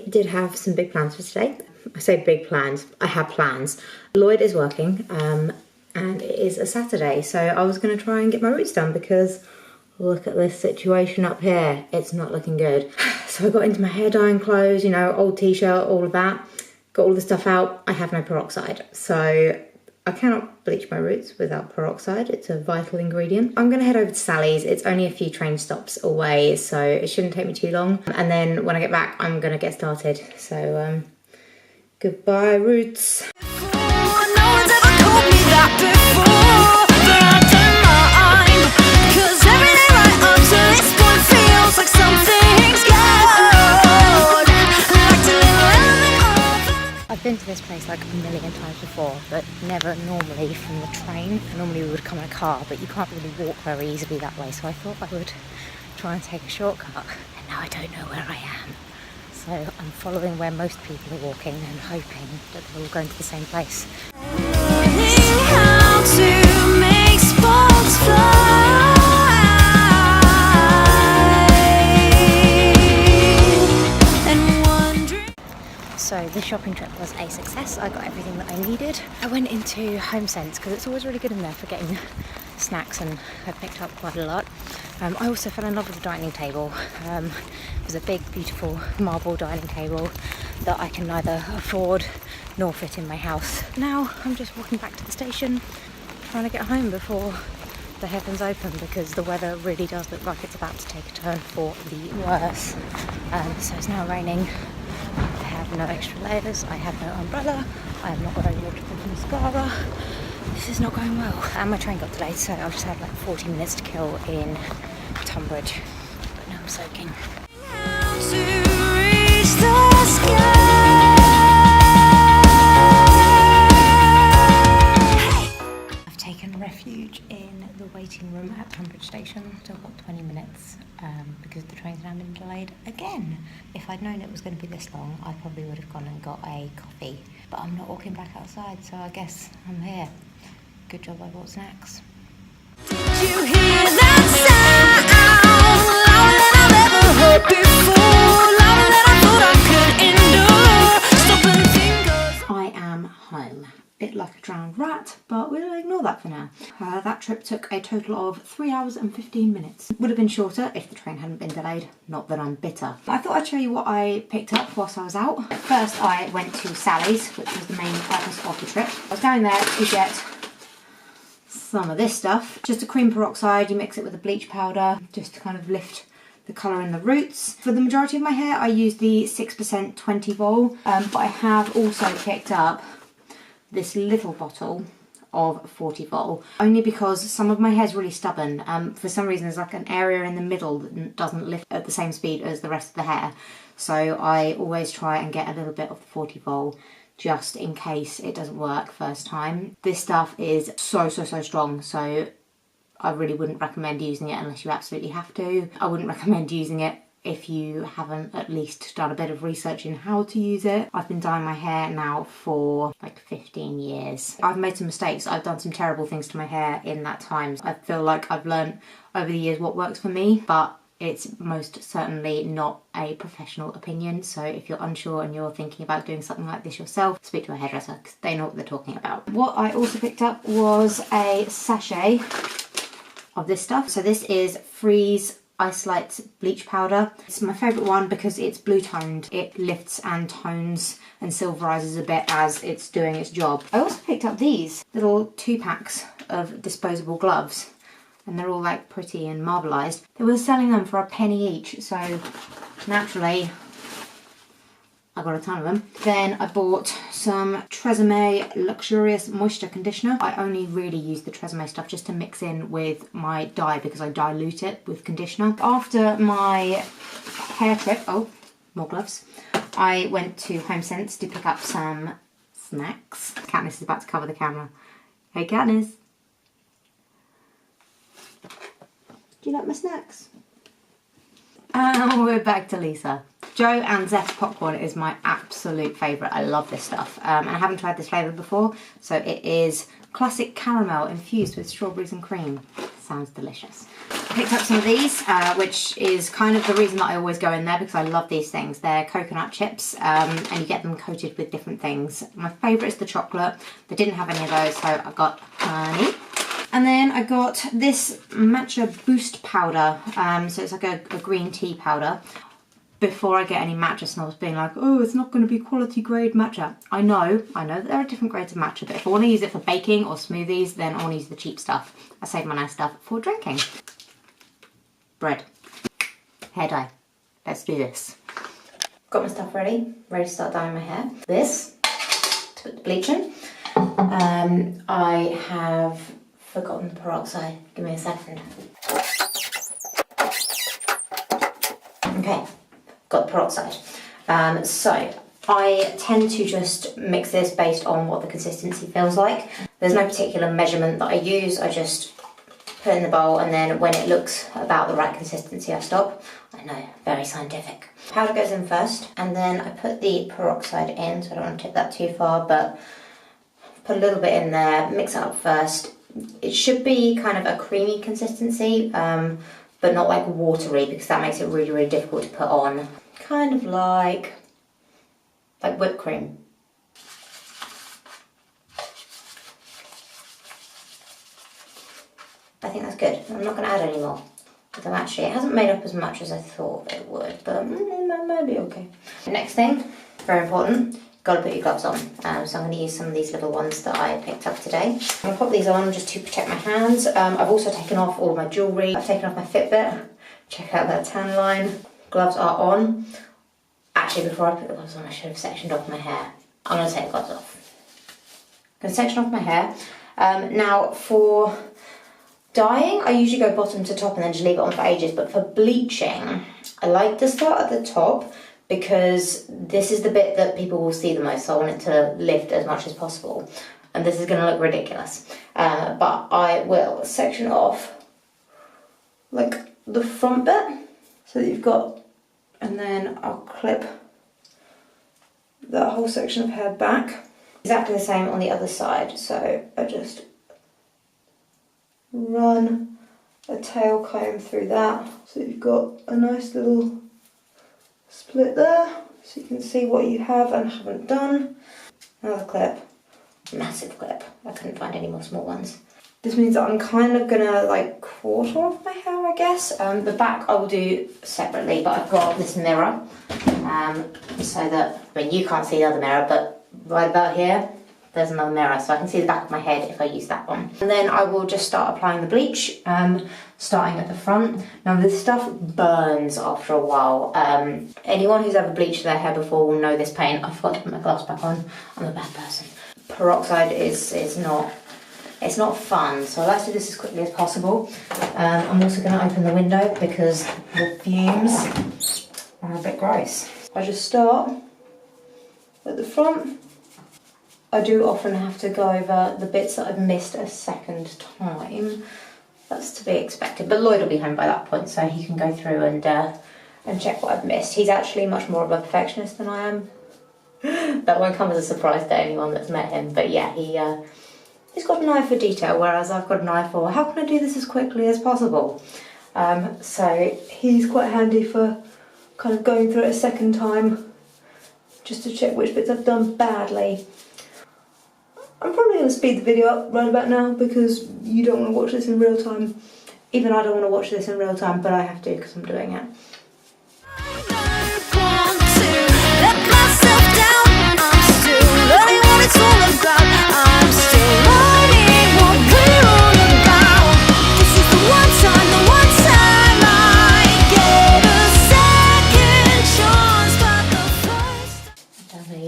did have some big plans for today. I say big plans, I have plans. Lloyd is working and it is a Saturday, so I was going to try and get my roots done because look at this situation up here. It's not looking good. So I got into my hair dyeing clothes, you know, old t-shirt, all of that. Got all the stuff out. I have no peroxide, so I cannot bleach my roots without peroxide. It's a vital ingredient. I'm going to head over to Sally's. It's only a few train stops away, so it shouldn't take me too long. And then when I get back, I'm going to get started. So goodbye roots. I've been to this place like a million times before, but never normally from the train. Normally we would come in a car, but you can't really walk very easily that way, so I thought I would try and take a shortcut. And now I don't know where I am. So I'm following where most people are walking and hoping that they're all going to the same place. How to make sparks fly. So this shopping trip was a success. I got everything that I needed. I went into HomeSense because it's always really good in there for getting snacks, and I picked up quite a lot. I also fell in love with the dining table. It was a big, beautiful marble dining table that I can neither afford nor fit in my house. Now I'm just walking back to the station, trying to get home before the heavens open because the weather really does look like it's about to take a turn for the worse. So it's now raining. I have no extra layers, I have no umbrella, I have not got any waterproof mascara. This is not going well. And my train got delayed, so I just had like 40 minutes to kill in Tunbridge. But now I'm soaking. I've taken refuge in the waiting room at Tunbridge Station. Still got 20 minutes because the train's now been delayed again. If I'd known it was going to be this long, I probably would have gone and got a coffee. But I'm not walking back outside, so I guess I'm here. Good job I bought snacks. Did you hear that sound? Louder than I've ever heard before. Louder than I thought I could endure. Stop and think. I am home. Bit like a drowned rat, but we'll ignore that for now. That trip took a total of 3 hours and 15 minutes. Would have been shorter if the train hadn't been delayed. Not that I'm bitter. I thought I'd show you what I picked up whilst I was out. First I went to Sally's, which was the main purpose of the trip. I was going there to get some of this stuff. Just a cream peroxide, you mix it with a bleach powder, just to kind of lift the colour in the roots. For the majority of my hair I use the 6% 20 vol, but I have also picked up this little bottle of 40 vol, only because some of my hair's really stubborn. For some reason there's like an area in the middle that doesn't lift at the same speed as the rest of the hair, so I always try and get a little bit of the 40 vol just in case it doesn't work first time. This stuff is so strong, so I really wouldn't recommend using it unless you absolutely have to. I wouldn't recommend using it if you haven't at least done a bit of research in how to use it. I've been dyeing my hair now for like 15 years. I've made some mistakes. I've done some terrible things to my hair in that time. I feel like I've learned over the years what works for me, but it's most certainly not a professional opinion. So if you're unsure and you're thinking about doing something like this yourself, speak to a hairdresser because they know what they're talking about. What I also picked up was a sachet of this stuff. So this is Freeze Isolite bleach powder. It's my favourite one because it's blue toned. It lifts and tones and silverizes a bit as it's doing its job. I also picked up these little 2 packs of disposable gloves, and they're all like pretty and marbleized. They were selling them for a penny each, so naturally I got a ton of them. Then I bought some Tresemme Luxurious Moisture Conditioner. I only really use the Tresemme stuff just to mix in with my dye because I dilute it with conditioner. After my hair trip, oh, more gloves, I went to HomeSense to pick up some snacks. Katniss is about to cover the camera. Hey Katniss. Do you like my snacks? And we're back to Lisa. Joe and Zest popcorn is my absolute favourite. I love this stuff. And I haven't tried this flavour before. So it is classic caramel infused with strawberries and cream. sounds delicious. I picked up some of these, which is kind of the reason that I always go in there, because I love these things. They're coconut chips, and you get them coated with different things. My favourite is the chocolate. They didn't have any of those, so I got honey. And then I got this matcha boost powder, so it's like a green tea powder. Before I get any matcha snobs being like, oh, it's not going to be quality grade matcha. I know that there are different grades of matcha, but if I want to use it for baking or smoothies, then I want to use the cheap stuff. I save my nice stuff for drinking. Bread. Hair dye. Let's do this. Got my stuff ready to start dyeing my hair. This, to put the bleach in. I have forgotten the peroxide. Give me a second. Okay. Got the peroxide. So I tend to just mix this based on what the consistency feels like. There's no particular measurement that I use. I just put it in the bowl, and then when it looks about the right consistency, I stop. I know, very scientific. Powder goes in first, and then I put the peroxide in, so I don't want to tip that too far, but put a little bit in there, mix it up first. It should be kind of a creamy consistency, but not like watery, because that makes it really, really difficult to put on. Kind of like whipped cream. I think that's good. I'm not going to add any more. Although actually it hasn't made up as much as I thought it would, but maybe okay. Next thing, very important, got to put your gloves on. So I'm going to use some of these little ones that I picked up today. I'm going to pop these on just to protect my hands. I've also taken off all of my jewellery. I've taken off my Fitbit. Check out that tan line. Gloves are on. Actually, before I put the gloves on, I should have sectioned off my hair. I'm going to take the gloves off. I'm going to section off my hair. Now, for dyeing, I usually go bottom to top and then just leave it on for ages. But for bleaching, I like to start at the top, because this is the bit that people will see the most, so I want it to lift as much as possible. And this is going to look ridiculous. But I will section off like the front bit, so that you've got, and then I'll clip that whole section of hair back. Exactly the same on the other side, so I just run a tail comb through that, so you've got a nice little split there, so you can see what you have and haven't done. Another clip, massive clip. I couldn't find any more small ones. This means that I'm kind of gonna like quarter off my hair, I guess. The back I will do separately, but I've got this mirror, so that, I mean, you can't see the other mirror, but right about here, there's another mirror, so I can see the back of my head if I use that one. And then I will just start applying the bleach, starting at the front. Now this stuff burns after a while. Anyone who's ever bleached their hair before will know this pain. I forgot to put my gloves back on. I'm a bad person. Peroxide is not, it's not fun, so I like to do this as quickly as possible. I'm also going to open the window because the fumes are a bit gross. I just start at the front. I do often have to go over the bits that I've missed a second time. That's to be expected, but Lloyd will be home by that point, so he can go through and check what I've missed. He's actually much more of a perfectionist than I am. That won't come as a surprise to anyone that's met him, but yeah, he's got an eye for detail, whereas I've got an eye for how can I do this as quickly as possible. So he's quite handy for kind of going through it a second time just to check which bits I've done badly. I'm probably going to speed the video up right about now because you don't want to watch this in real time. Even I don't want to watch this in real time, but I have to because I'm doing it.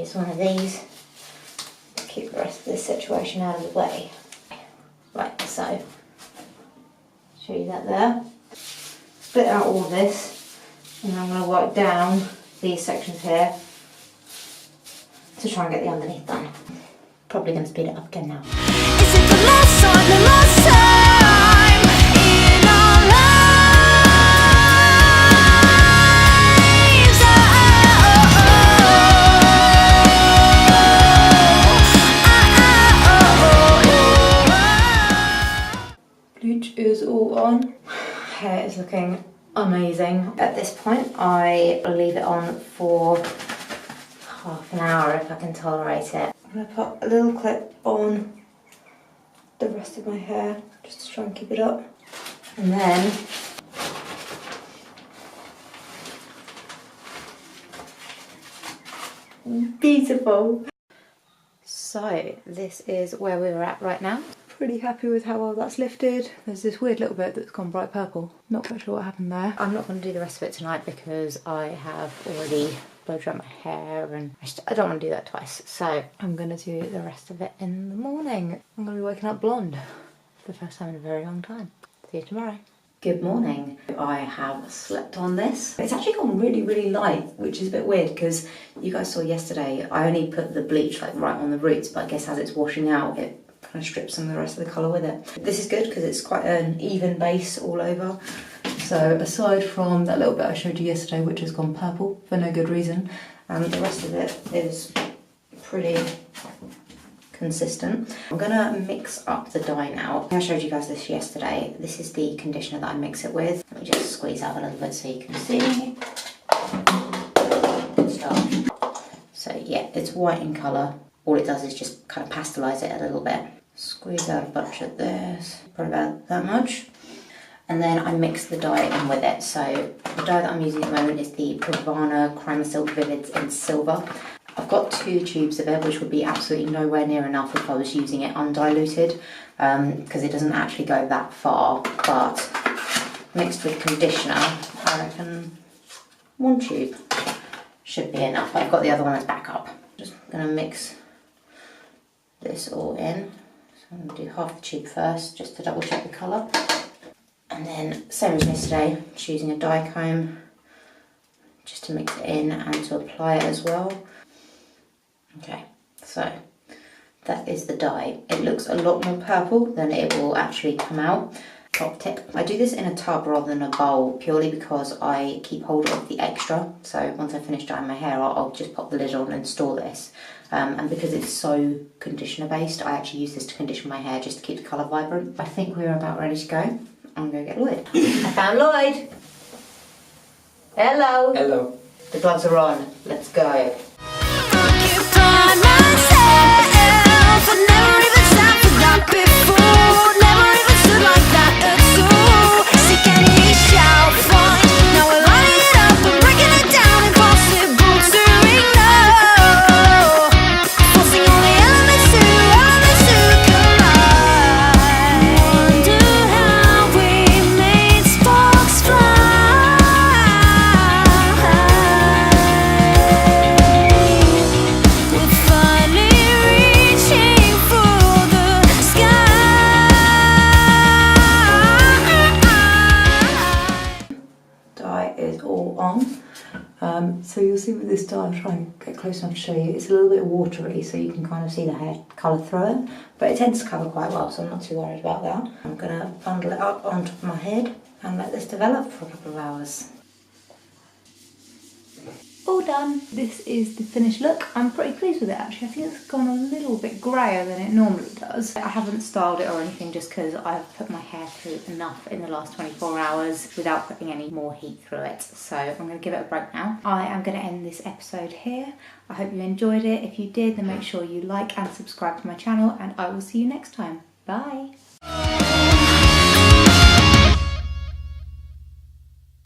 It's one of these. Keep the rest of this situation out of the way. Right, so show you that there. Split out all of this, and I'm going to wipe down these sections here to try and get the underneath done. Probably going to speed it up again now. Is it the last time in our lives? Bleach is all looking amazing. At this point, I leave it on for half an hour if I can tolerate it. I'm going to put a little clip on the rest of my hair just to try and keep it up. And then beautiful. So this is where we're at right now. Pretty happy with how well that's lifted. There's this weird little bit that's gone bright purple. Not quite sure what happened there. I'm not going to do the rest of it tonight because I have already blow dried my hair and I don't want to do that twice. So I'm going to do the rest of it in the morning. I'm going to be waking up blonde for the first time in a very long time. See you tomorrow. Good morning. I have slept on this. It's actually gone really, really light, which is a bit weird because you guys saw yesterday I only put the bleach like right on the roots, but I guess as it's washing out it kind of strips some of the rest of the colour with it. This is good because it's quite an even base all over. So aside from that little bit I showed you yesterday, which has gone purple for no good reason, the rest of it is pretty consistent. I'm gonna mix up the dye now. I showed you guys this yesterday. This is the conditioner that I mix it with. Let me just squeeze out a little bit so you can see. Good stuff. So yeah, it's white in colour. All it does is just kind of pastelise it a little bit. Squeeze out a bunch of this, probably about that much. And then I mix the dye in with it. So the dye that I'm using at the moment is the Pravana Vivid in Silver. I've got 2 tubes of it, which would be absolutely nowhere near enough if I was using it undiluted, because it doesn't actually go that far. But mixed with conditioner, I reckon 1 tube should be enough. I've got the other one as backup. Just gonna mix this all in. So I'm gonna do half the tube first, just to double check the colour. And then, same as yesterday, just using a dye comb, just to mix it in and to apply it as well. Okay, so that is the dye. It looks a lot more purple than it will actually come out. Top tip, I do this in a tub rather than a bowl purely because I keep hold of the extra. So once I finish dyeing my hair, I'll just pop the lid on and store this. And because it's so conditioner based, I actually use this to condition my hair just to keep the colour vibrant. I think we're about ready to go. I'm going to get Lloyd. I found Lloyd! Hello! Hello. The gloves are on. Let's go. So you'll see with this dye, I'll try and get close enough to show you, it's a little bit watery so you can kind of see the hair colour through it, but it tends to cover quite well, so I'm not too worried about that. I'm going to bundle it up on top of my head and let this develop for a couple of hours. All done. This is the finished look. I'm pretty pleased with it actually. I think it's gone a little bit grayer than it normally does. I haven't styled it or anything just because I've put my hair through enough in the last 24 hours without putting any more heat through it. So I'm going to give it a break now. I am going to end this episode here. I hope you enjoyed it. If you did, then make sure you like and subscribe to my channel and I will see you next time. Bye.